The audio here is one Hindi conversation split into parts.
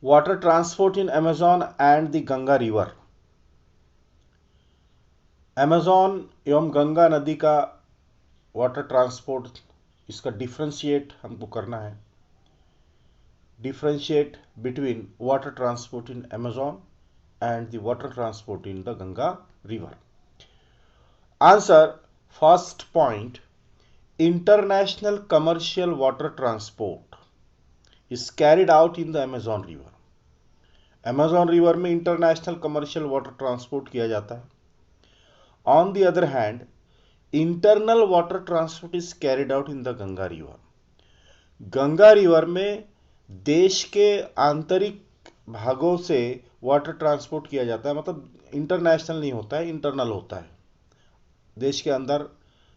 Water transport in Amazon and the Ganga river. Amazon एवं गंगा नदी का वाटर ट्रांसपोर्ट, इसका डिफ्रेंशिएट हमको करना है। Differentiate between water transport in Amazon and the water transport in the Ganga river. Answer: first point, international commercial water transport is carried out in the Amazon river. Amazon river में international commercial water transport किया जाता है। On the other hand, internal water transport is carried out in the Ganga river. Ganga river में देश के आंतरिक भागों से वाटर ट्रांसपोर्ट किया जाता है, मतलब इंटरनेशनल नहीं होता है, इंटरनल होता है। देश के अंदर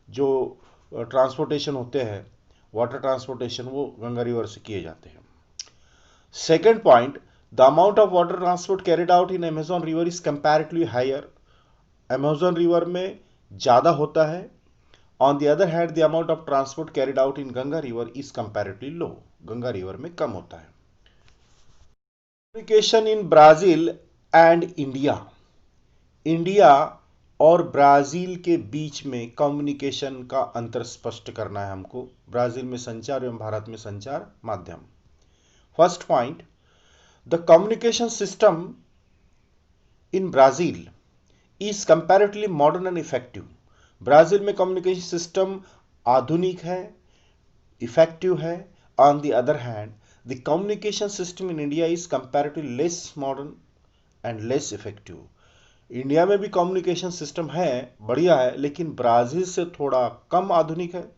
जो ट्रांसपोर्टेशन होते हैं, वाटर ट्रांसपोर्टेशन, वो गंगा रिवर से किए जाते हैं। Second point, the amount of water transport carried out in Amazon river is comparatively higher. Amazon river में ज़्यादा होता है। On the other hand, the amount of transport carried out in Ganga river is comparatively low. Ganga river में कम होता है। Communication in Brazil and India. India और ब्राजील के बीच में कम्युनिकेशन का अंतर स्पष्ट करना है हमको। ब्राजील में संचार एवं भारत में संचार माध्यम। First point, the communication system in Brazil is comparatively modern and effective. Brazil में कम्युनिकेशन सिस्टम आधुनिक है, इफेक्टिव है। On the other hand, the communication system in India is comparatively less modern and less effective. India में भी कम्युनिकेशन सिस्टम है, बढ़िया है, लेकिन ब्राजील से थोड़ा कम आधुनिक है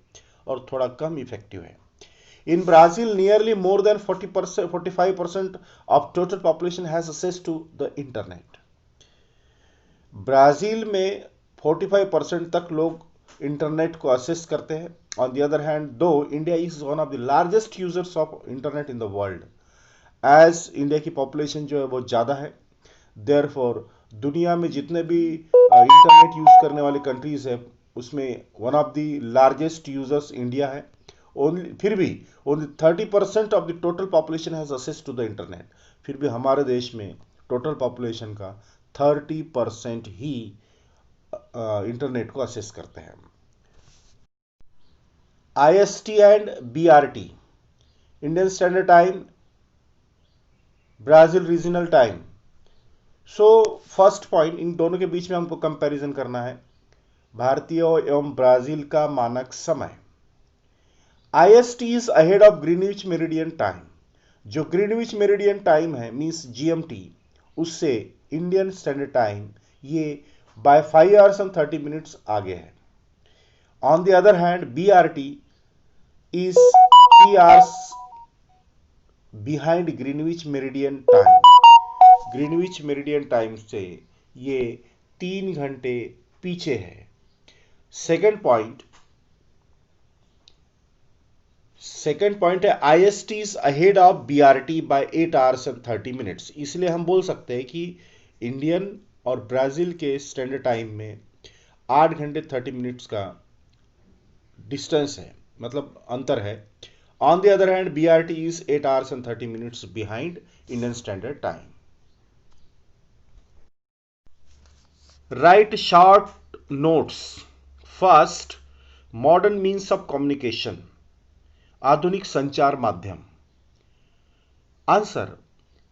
और थोड़ा कम इफेक्टिव है। In Brazil, nearly more than 45% of total population has access to the internet. Brazil में 45% तक लोग इंटरनेट को एक्सेस करते हैं। On the other hand, though India is one of the largest users of internet in the world, as India की पॉपुलेशन जो है बहुत ज़्यादा है, देयरफॉर दुनिया में जितने भी इंटरनेट यूज करने वाले कंट्रीज है, उसमें one of the largest users India है। ओनली फिर भी only 30% of the total population has access to the internet. फिर भी हमारे देश में टोटल पॉपुलेशन का 30% ही इंटरनेट को एक्सेस करते हैं। IST and BRT, Indian standard time, Brazil regional time. So first point, इन दोनों के बीच में हमको कंपैरिजन करना है। भारतीय एवं ब्राजील का मानक समय। IST is ahead of Greenwich meridian time. जो ग्रीनविच मेरिडियन टाइम है, मींस GMT, उससे इंडियन स्टैंडर्ड टाइम ये बाय 5 आवर्स एंड 30 मिनट्स आगे है। On the other hand, BRT is 3 hours behind Greenwich meridian time. Greenwich meridian time से ये 3 घंटे पीछे है। सेकेंड पॉइंट है IST is ahead of BRT by 8 hours and 30 minutes. इसलिए हम बोल सकते हैं कि इंडियन और ब्राजील के स्टैंडर्ड टाइम में 8 घंटे 30 मिनट्स का डिस्टेंस है, मतलब अंतर है। On the other hand, BRT is 8 hours and 30 minutes behind Indian standard time. Write short notes. First, modern means of communication. आधुनिक संचार माध्यम। Answer: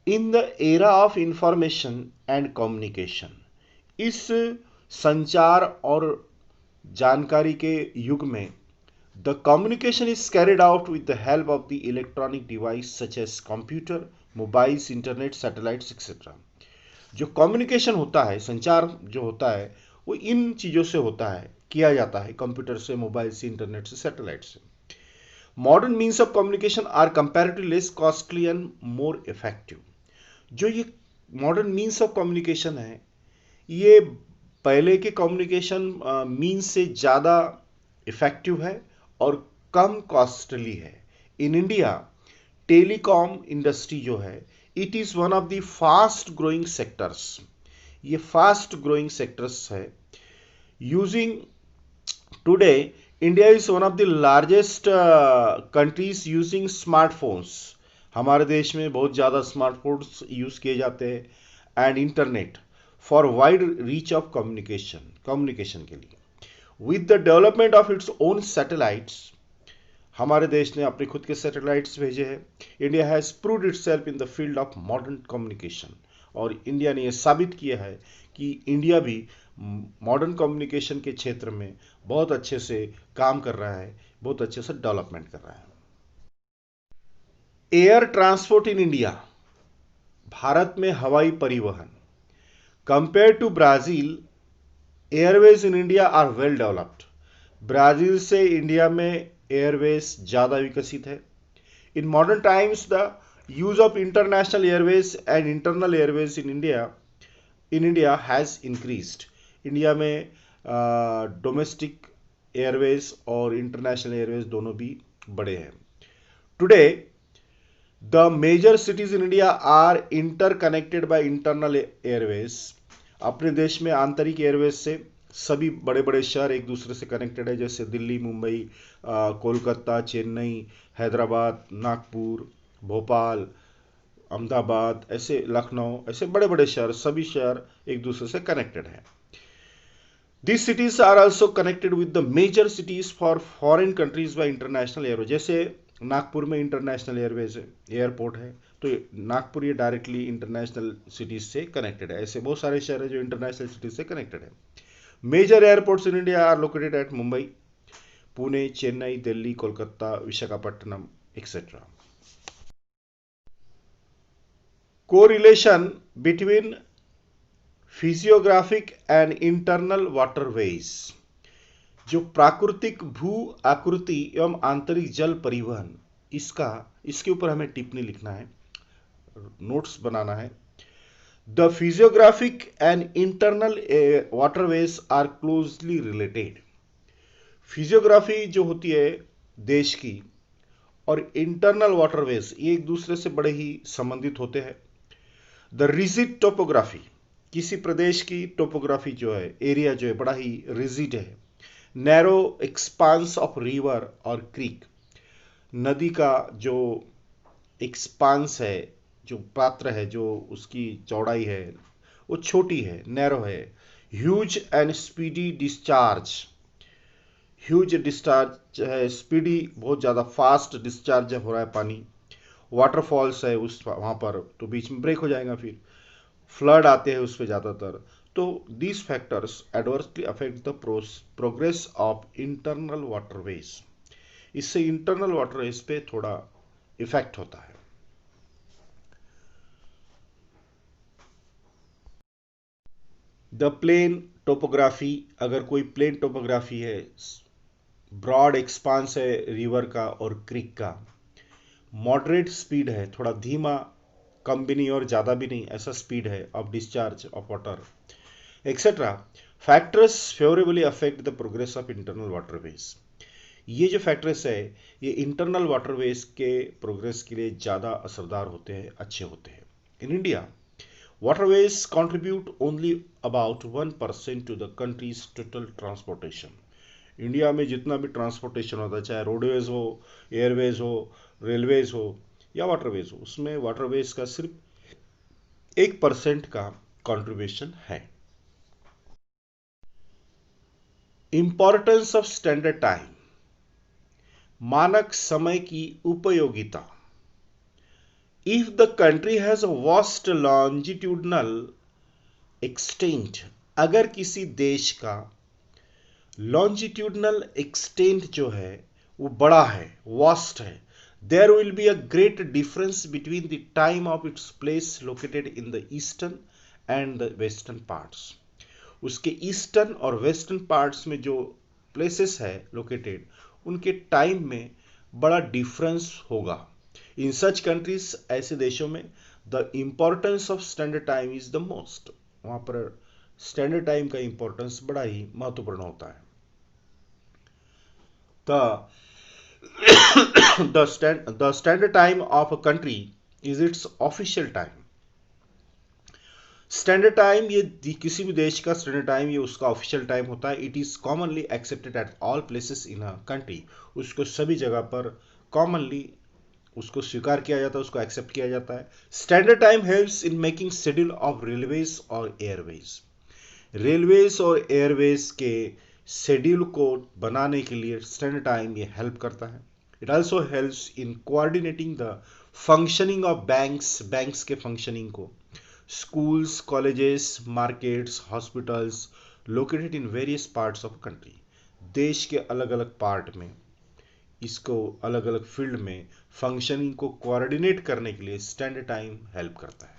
in the era of information and communication, इस संचार और जानकारी के युग में, the communication is carried out with the help of the electronic device such as computer, mobiles, internet, satellites etcetera. जो कम्युनिकेशन होता है, संचार जो होता है, वो इन चीज़ों से होता है, किया जाता है, कंप्यूटर से, मोबाइल से, इंटरनेट से, सैटेलाइट से। Modern means of communication are comparatively less costly and more effective. जो ये मॉडर्न मीन्स ऑफ कम्युनिकेशन है, ये पहले के कम्युनिकेशन मीन्स से ज़्यादा इफेक्टिव है और कम कॉस्टली है। इन इंडिया, टेलीकॉम इंडस्ट्री जो है, it is one of the fast growing sectors. ये फास्ट ग्रोइंग सेक्टर्स है। Using today, India is one of the largest countries using smartphones. हमारे देश में बहुत ज़्यादा स्मार्टफोन्स यूज़ किए जाते हैं and internet for wide reach of communication के लिए। With the development of its own satellites, हमारे देश ने अपने खुद के सैटेलाइट्स भेजे हैं। India has proved itself in the field of modern communication, और इंडिया ने यह साबित किया है कि इंडिया भी मॉडर्न कम्युनिकेशन के क्षेत्र में बहुत अच्छे से काम कर रहा है, बहुत अच्छे से डेवलपमेंट कर रहा है। Air transport in India, Bharat में हवाई परिवहन, compare to Brazil, airways in India are well developed. Brazil से इंडिया में एयरवेज ज़्यादा विकसित है। In modern times the use of international airways and internal airways in India has increased. India में डोमेस्टिक एयरवेज और इंटरनेशनल एयरवेज दोनों भी बड़े हैं। Today the major cities in India are interconnected by internal airways. अपने देश में आंतरिक एयरवेज से सभी बड़े बड़े शहर एक दूसरे से कनेक्टेड है, जैसे दिल्ली, मुंबई, कोलकाता, चेन्नई, हैदराबाद, नागपुर, भोपाल, अहमदाबाद, ऐसे लखनऊ, ऐसे बड़े बड़े शहर, सभी शहर एक दूसरे से कनेक्टेड हैं। These cities are also connected with the major cities for foreign countries by international airways। जैसे नागपुर में इंटरनेशनल एयरवेज है, एयरपोर्ट है, तो नागपुर ये डायरेक्टली इंटरनेशनल सिटीज से कनेक्टेड है। ऐसे बहुत सारे शहर है जो इंटरनेशनल सिटीज से कनेक्टेड है। Major airports in India are located at Mumbai, Pune, Chennai, Delhi, Kolkata, Visakhapatnam etcetera. Correlation between physiographic and internal waterways, जो प्राकृतिक भू आकृति एवं आंतरिक जल परिवहन, इसके ऊपर हमें टिप्पणी लिखना है, नोट्स बनाना है। The physiographic and internal waterways are closely related. Physiography जो होती है देश की और इंटरनल वाटरवेज, ये एक दूसरे से बड़े ही संबंधित होते हैं। द रिजिड टोपोग्राफी, किसी प्रदेश की टोपोग्राफी जो है, एरिया जो है, बड़ा ही रिजिड है। नैरो एक्सपांस ऑफ रिवर और क्रीक, नदी का जो एक्सपांस है, जो पात्र है, जो उसकी चौड़ाई है, वो छोटी है, नैरो है। Huge and speedy discharge, huge discharge है, स्पीडी बहुत ज़्यादा फास्ट डिस्चार्ज हो रहा है पानी। वाटरफॉल्स है उस वहाँ पर, तो बीच में ब्रेक हो जाएगा, फिर फ्लड आते हैं उस पर ज़्यादातर। तो these factors adversely affect the progress of internal waterways. इससे इंटरनल वाटरवेज पे थोड़ा इफेक्ट होता है। द प्लेन टोपोग्राफी, अगर कोई प्लेन टोपोग्राफी है, ब्रॉड एक्सपांस है रिवर का और क्रिक का, मॉडरेट स्पीड है, थोड़ा धीमा, कम भी नहीं और ज़्यादा भी नहीं, ऐसा स्पीड है of discharge of water etcetera, factors favourably affect the progress of internal waterways. ये जो फैक्टर्स है, ये इंटरनल वाटरवेज के प्रोग्रेस के लिए ज़्यादा असरदार होते हैं, अच्छे होते हैं। In India, waterways contribute only about 1% to the country's total transportation। India में जितना भी ट्रांसपोर्टेशन होता है, चाहे रोडवेज हो, एयरवेज हो, रेलवेज हो या वाटरवेज हो, उसमें वाटरवेज का सिर्फ 1% का कंट्रीब्यूशन है। इंपॉर्टेंस ऑफ स्टैंडर्ड टाइम, मानक समय की उपयोगिता। If the country has a vast longitudinal extent, अगर किसी देश का longitudinal extent जो है वो बड़ा है, vast है, there will be a great difference between the time of its place located in the eastern and the western parts। उसके ईस्टर्न और वेस्टर्न पार्ट्स में जो प्लेसेस है लोकेटेड, उनके टाइम में बड़ा डिफरेंस होगा। इन सच कंट्रीज, ऐसे देशों में, the importance of standard time is the most, वहां पर स्टैंडर्ड टाइम का इंपॉर्टेंस बड़ा ही महत्वपूर्ण होता है। The standard time of a country is it's official time. Standard time, ये किसी भी देश का स्टैंडर्ड टाइम, ये उसका ऑफिशियल टाइम होता है। It is commonly accepted at all places in a country, उसको सभी जगह पर कॉमनली उसको स्वीकार किया जाता है, उसको एक्सेप्ट किया जाता है। Standard time helps in making schedule of railways और एयरवेज। रेलवेज और एयरवेज के शेड्यूल को बनाने के लिए स्टैंडर्ड टाइम ये हेल्प करता है। It also helps in coordinating the functioning of banks, banks के फंक्शनिंग को। schools, colleges, markets, hospitals located in various parts of country। देश के अलग अलग पार्ट में इसको अलग अलग फील्ड में फंक्शनिंग को कोऑर्डिनेट करने के लिए स्टैंडर्ड टाइम हेल्प करता है।